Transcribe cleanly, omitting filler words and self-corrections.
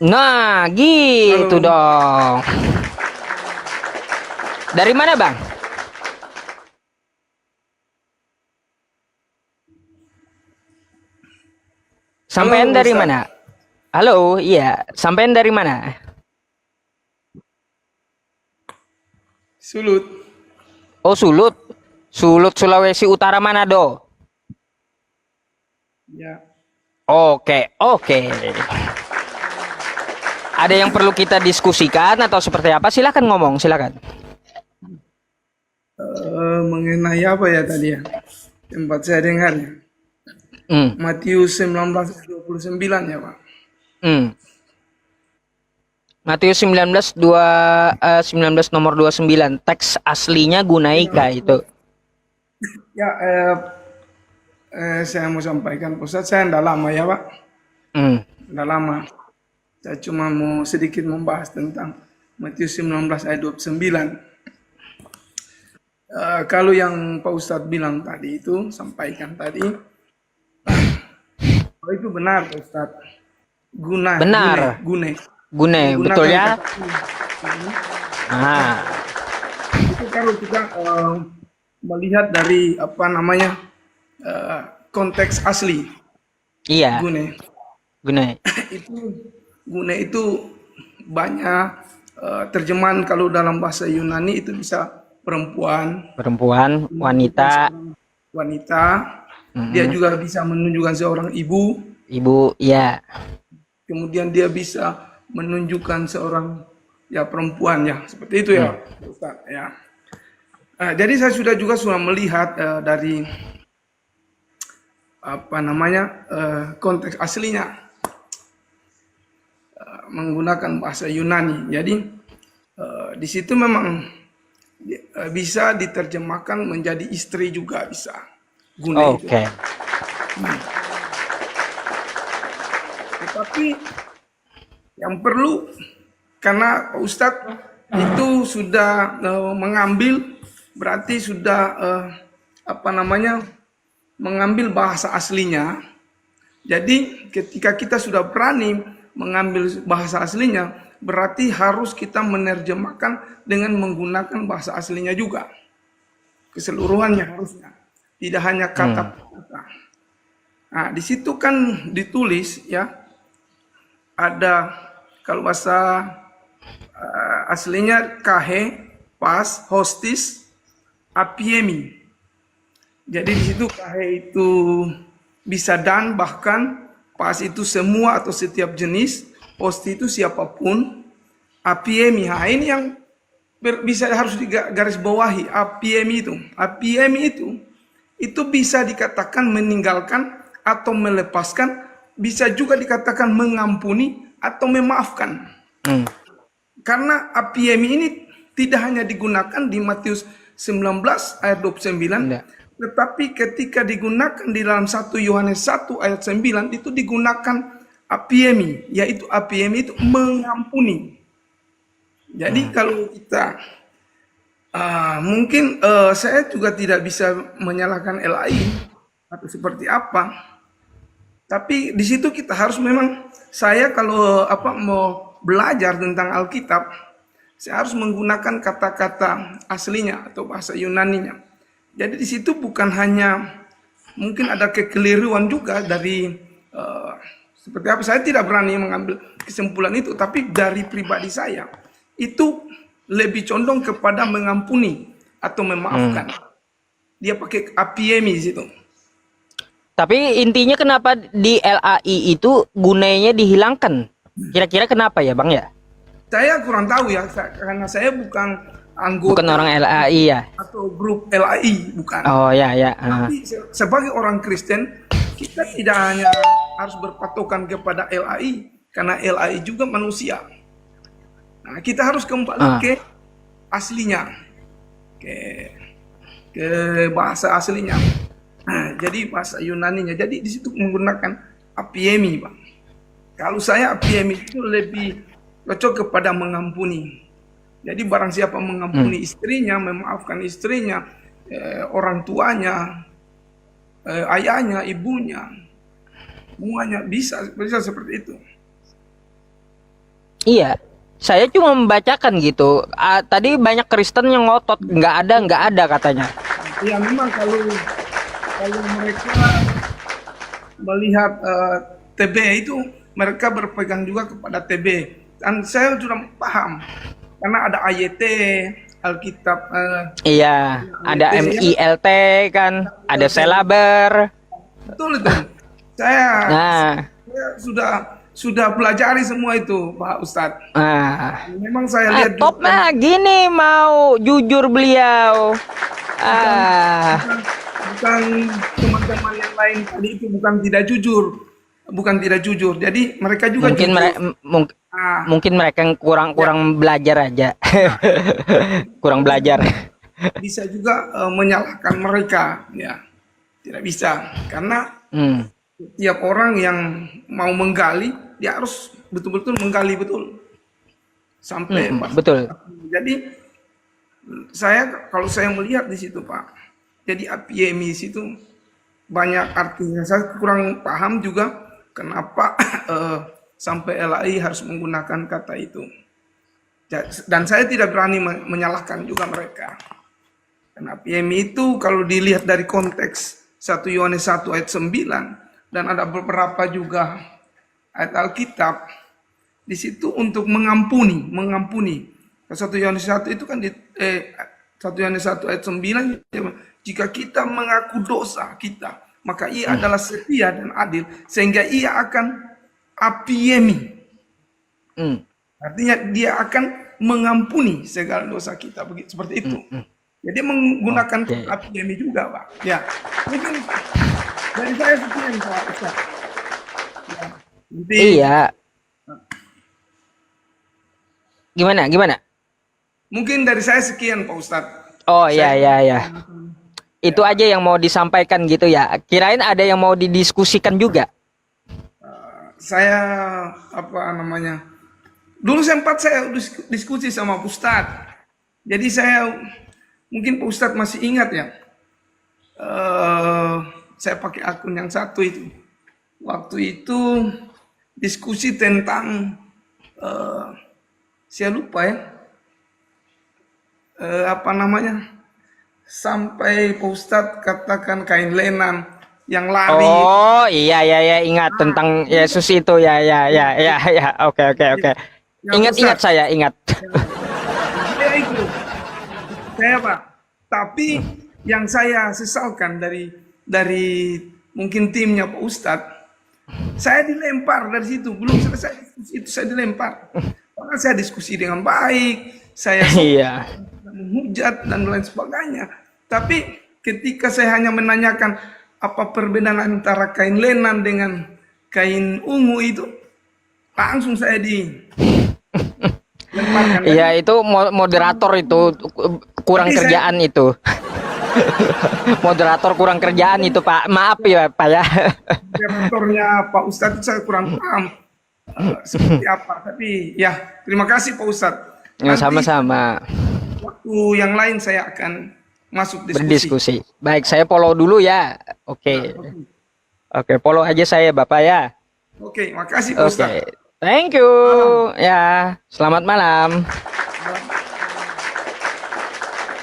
Nah, gitu Halo, dong. Dari mana, Bang? Sampean halo dari Ustadz. mana? Halo, iya. Sampean dari mana? Sulut. Oh, Sulut. Sulut, Sulawesi Utara, Manado. Ya, Oke, oke. Ada yang perlu kita diskusikan atau seperti apa? Silakan ngomong, silakan. mengenai apa ya tadi ya? Tempat saya dengar ya. Hmm, Matius 19:29 ya Pak. hmm. Matius 19 19 nomor 29. Teks aslinya Ya, Gunaika itu. ya saya mau sampaikan Ustadz, saya tidak lama ya Pak. Hmm. Tidak lama. Saya cuma mau sedikit membahas tentang Matius 19 ayat 29. Kalau yang Pak Ustadz bilang tadi itu, sampaikan tadi, oh itu benar Pak Ustadz. Benar, Gune. Gune, betul Menggunakan ya? kata ini. Nah, Itu kalau kita melihat dari apa namanya konteks asli iya, gune Gune. itu gune itu banyak terjemahan kalau dalam bahasa Yunani itu bisa perempuan, Perempuan, menunjukkan wanita, seorang wanita, dia mm, juga bisa menunjukkan seorang ibu, ibu, ya. kemudian dia bisa menunjukkan seorang ya perempuan ya seperti itu Mm. ya Ustaz ya. Jadi saya sudah melihat dari apa namanya konteks aslinya menggunakan bahasa Yunani. Jadi di situ memang bisa diterjemahkan menjadi istri juga bisa gune itu. Oke. Tetapi yang perlu karena Pak Ustadz itu sudah mengambil berarti sudah apa namanya mengambil bahasa aslinya. Jadi ketika kita sudah berani mengambil bahasa aslinya, berarti harus kita menerjemahkan dengan menggunakan bahasa aslinya juga. Keseluruhannya harusnya. Tidak hanya kata Mm. per kata. Nah, di situ kan ditulis ya, ada kalau bahasa aslinya kahe, pas, hostis, apiemi. Jadi di situ kahe itu bisa dan bahkan pas itu semua atau setiap jenis, hosti itu siapapun, apiemi. Nah, ini yang bisa harus digaris bawahi APM itu bisa dikatakan meninggalkan atau melepaskan, bisa juga dikatakan mengampuni atau memaafkan. Mm. Karena APM ini tidak hanya digunakan di Matius 19 ayat 29, Enggak. tetapi ketika digunakan di dalam 1 Yohanes 1 ayat 9 itu digunakan APM, yaitu APM itu mengampuni. Jadi Mm. kalau kita mungkin saya juga tidak bisa menyalahkan LAI atau seperti apa, tapi di situ kita harus memang saya kalau apa mau belajar tentang Alkitab, saya harus menggunakan kata-kata aslinya atau bahasa Yunaninya. Jadi di situ bukan hanya mungkin ada kekeliruan juga dari seperti apa, saya tidak berani mengambil kesimpulan itu, tapi dari pribadi saya itu lebih condong kepada mengampuni atau Mm. memaafkan. Dia pakai apiemi di situ. Tapi intinya kenapa di LAI itu gunanya dihilangkan? Kira-kira kenapa ya, Bang ya? Saya kurang tahu ya, karena saya bukan Bukan anggota orang LAI ya? atau grup LAI, bukan. Oh ya ya. Tapi sebagai orang Kristen, kita tidak hanya harus berpatokan kepada LAI, karena LAI juga manusia. Nah, kita harus kembali Ah. ke aslinya, ke ke bahasa aslinya. Nah, jadi bahasa Yunaninya. Jadi di situ menggunakan apiemi, Bang. Kalau saya apiemi itu lebih cocok kepada mengampuni. Jadi barang siapa Hmm. mengampuni istrinya, memaafkan istrinya, orang tuanya, ayahnya, ibunya, semuanya bisa seperti itu. Iya, saya cuma membacakan gitu. Tadi banyak Kristen yang ngotot, nggak ada katanya. Ya memang kalau kalau mereka melihat TB itu mereka berpegang juga kepada TB dan saya sudah paham karena ada AYT Alkitab Iya, ada AYT ya MILT kan, ada selaber. betul itu saya, Nah, saya sudah pelajari semua itu Pak Ustadz nah, memang saya lihat top juga mah gini mau jujur beliau. bukan Ah, bukan bukan teman-teman yang lain tadi itu bukan tidak jujur jadi mereka juga mungkin jujur mereka ah mungkin mereka yang kurang ya kurang belajar aja. Kurang belajar. bisa juga menyalahkan mereka ya tidak bisa karena Hmm, tiap orang yang mau menggali dia harus betul-betul menggali betul sampai pasti. betul. Jadi kalau saya melihat di situ Pak, jadi APMI situ banyak artinya. Saya kurang paham juga kenapa sampai LAI harus menggunakan kata itu. Dan saya tidak berani menyalahkan juga mereka. Karena PMI itu kalau dilihat dari konteks 1 Yohanes 1 ayat 9 dan ada beberapa juga ayat Alkitab di situ untuk mengampuni. 1 Yohanes 1 itu kan 1 Yohanes 1 ayat 9 jika kita mengaku dosa kita maka ia adalah setia dan adil sehingga ia akan apiemi. Hmm, Artinya dia akan mengampuni segala dosa kita begitu seperti itu. Jadi menggunakan oke. apiemi juga, Pak. Ya. Mungkin dari saya sekian, Pak Ustaz. Ya. Nanti Iya, gimana? mungkin dari saya sekian, Pak Ustadz. Oh Saya iya iya iya. Itu aja yang mau disampaikan gitu ya. Kirain ada yang mau didiskusikan juga. saya apa namanya? Dulu sempat saya diskusi sama Pak Ustadz. Jadi saya mungkin Pak Ustadz masih ingat ya. Saya pakai akun yang satu itu. Waktu itu diskusi tentang saya lupa ya. Apa namanya? Sampai Pak Ustadz katakan kain lenan yang lari. Oh iya iya iya ingat tentang Yesus itu ya ya ya ya ya. Oke. Ya Pak Ingat Ustadz. saya ingat. Saya itu, saya Pak. Tapi yang saya sesalkan dari mungkin timnya Pak Ustadz, saya dilempar dari situ. Belum selesai diskusi itu saya dilempar. Karena saya diskusi dengan baik, saya Iya. menghujat dan lain sebagainya. Tapi ketika saya hanya menanyakan apa perbedaan antara kain lenan dengan kain ungu itu, langsung saya dilemparkan. Iya itu moderator itu kurang Tapi saya kerjaan itu. Moderator kurang kerjaan itu Pak. Maaf ya Pak ya. moderatornya Pak Ustadz saya kurang paham seperti apa. Tapi ya terima kasih Pak Ustadz. Ya, Nanti sama-sama. waktu yang lain saya akan masuk diskusi. Berdiskusi. Baik, saya follow dulu ya. Oke. Oke, follow aja saya Bapak ya. Oke, makasih Pak Ustadz. Oke. Thank you. Ya, selamat malam.